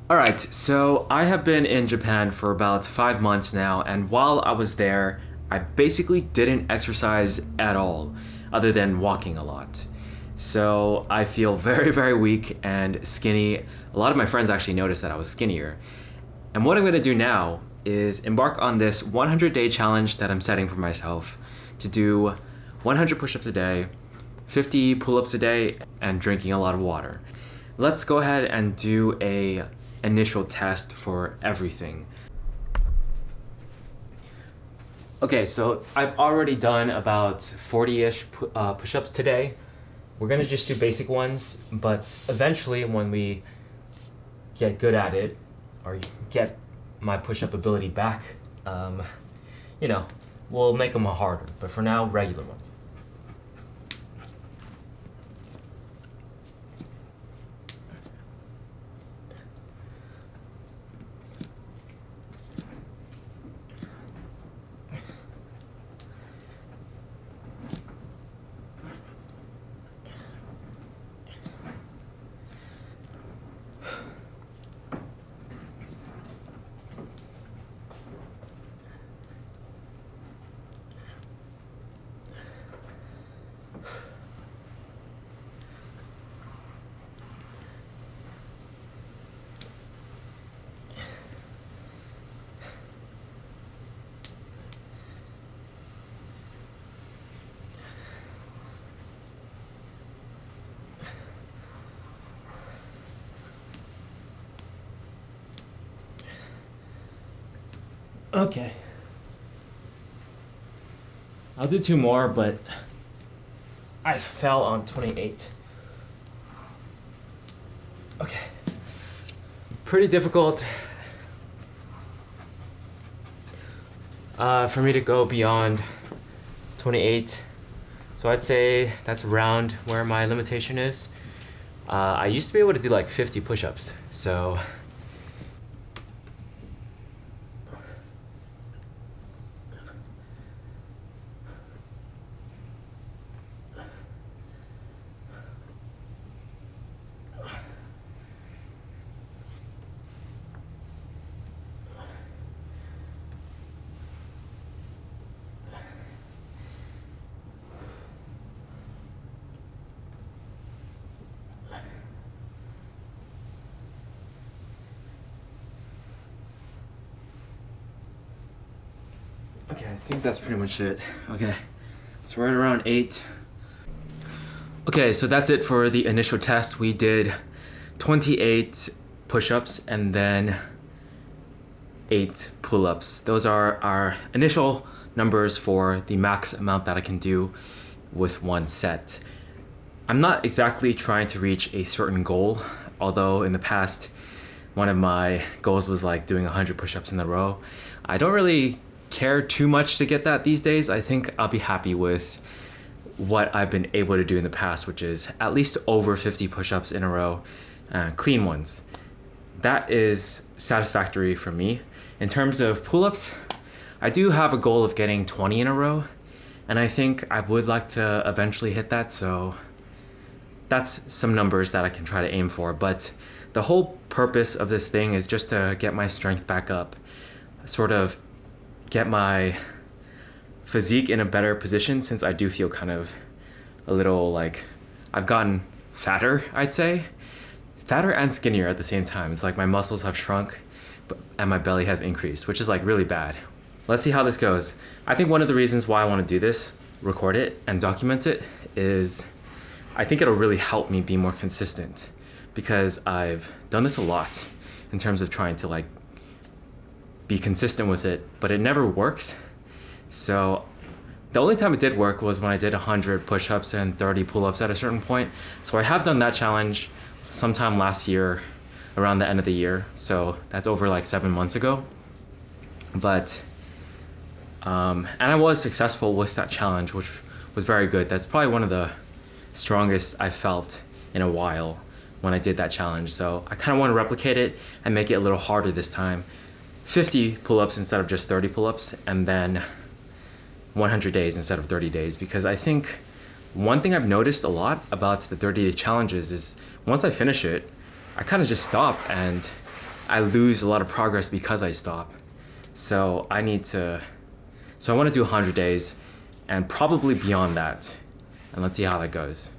Alright, so I have been in Japan for about 5 months now, and while I was there, I basically didn't exercise at all, other than walking a lot. So I feel very, very weak and skinny. A lot of my friends actually noticed that I was skinnier. And what I'm gonna do now is embark on this 100-day challenge that I'm setting for myself to do 100 push ups a day, 50 pull ups a day, and drinking a lot of water. Let's go ahead and do a initial test for everything. Okay, so I've already done about 40-ish push-ups today. We're gonna just do basic ones, but eventually when we get good at it, or get my push-up ability back, you know, we'll make them harder. But for now, regular ones. Okay. I'll do two more, but I fell on 28. Okay. Pretty difficult for me to go beyond 28. So I'd say that's around where my limitation is. I used to be able to do like 50 push-ups, so okay, I think that's pretty much it. Okay, so right around 8. Okay, so that's it for the initial test. We did 28 push-ups and then 8 pull-ups. Those are our initial numbers for the max amount that I can do with one set. I'm not exactly trying to reach a certain goal, although in the past, one of my goals was like doing 100 push-ups in a row. I don't really care too much to get that these days. I think I'll be happy with what I've been able to do in the past, which is at least over 50 push-ups in a row, clean ones. That is satisfactory for me. In terms of pull-ups, I do have a goal of getting 20 in a row, and I think I would like to eventually hit that, so that's some numbers that I can try to aim for. But the whole purpose of this thing is just to get my strength back up, sort of get my physique in a better position, since I do feel kind of a little like I've gotten fatter, I'd say. Fatter and skinnier at the same time. It's like my muscles have shrunk and my belly has increased, which is like really bad. Let's see how this goes. I think one of the reasons why I want to do this, record it and document it, is I think it'll really help me be more consistent, because I've done this a lot in terms of trying to like be consistent with it, but it never works. So the only time it did work was when I did 100 push-ups and 30 pull-ups at a certain point. So I have done that challenge sometime last year, around the end of the year. So that's over like 7 months ago. But, and I was successful with that challenge, which was very good. That's probably one of the strongest I felt in a while when I did that challenge. So I kind of want to replicate it and make it a little harder this time. 50 pull-ups instead of just 30 pull-ups, and then 100 days instead of 30 days, because I think one thing I've noticed a lot about the 30-day challenges is once I finish it, I kind of just stop and I lose a lot of progress because I stop. So I want to do 100 days and probably beyond that. And let's see how that goes.